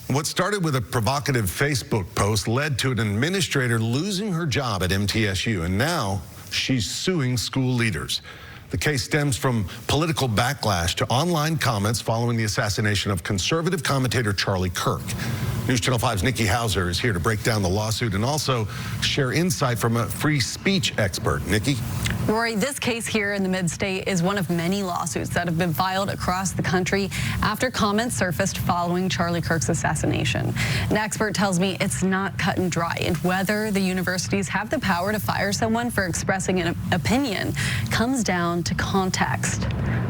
What started with a provocative Facebook post led to an administrator losing her job at MTSU, and now she's suing school leaders. The case stems from political backlash to online comments following the assassination of conservative commentator Charlie Kirk. News Channel 5's Nikki Hauser is here to break down the lawsuit and also share insight from a free speech expert. Nikki? Rory, this case here in the Mid-State is one of many lawsuits that have been filed across the country after comments surfaced following Charlie Kirk's assassination. An expert tells me it's not cut and dry, and whether the universities have the power to fire someone for expressing an opinion comes down to context.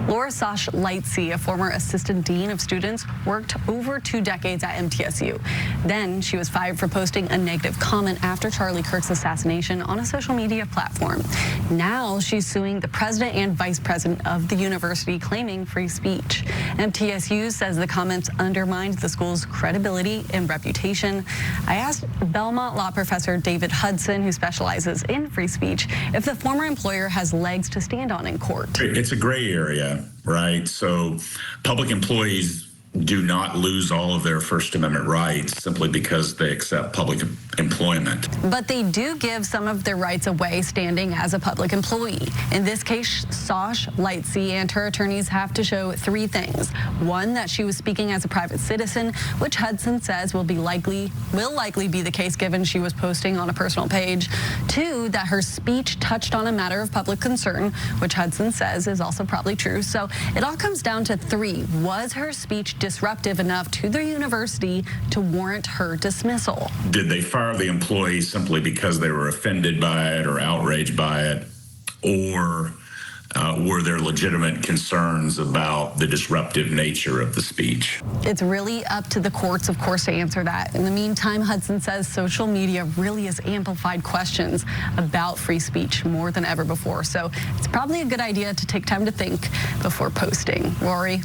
Sosh-Lightsy, a former assistant dean of students, worked over 2 decades at MTSU. Then she was fired for posting a negative comment after Charlie Kirk's assassination on a social media platform. Now she's suing the president and vice president of the university, claiming free speech. MTSU says the comments undermined the school's credibility and reputation. I asked Belmont law professor David Hudson, who specializes in free speech, if the former employer has legs to stand on in court. It's a gray area, right? So public employees do not lose all of their First Amendment rights simply because they accept public employment. But they do give some of their rights away standing as a public employee. In this case, Sosh-Lightsy and her attorneys have to show 3 things. 1, that she was speaking as a private citizen, which Hudson says will likely be the case given she was posting on a personal page. 2, that her speech touched on a matter of public concern, which Hudson says is also probably true. So it all comes down to 3. Was her speech disruptive enough to the university to warrant her dismissal? Did they fire the employee simply because they were offended by it or outraged by it, or were there legitimate concerns about the disruptive nature of the speech? It's really up to the courts, of course, to answer that. In the meantime, Hudson says social media really has amplified questions about free speech more than ever before. So it's probably a good idea to take time to think before posting. Rory?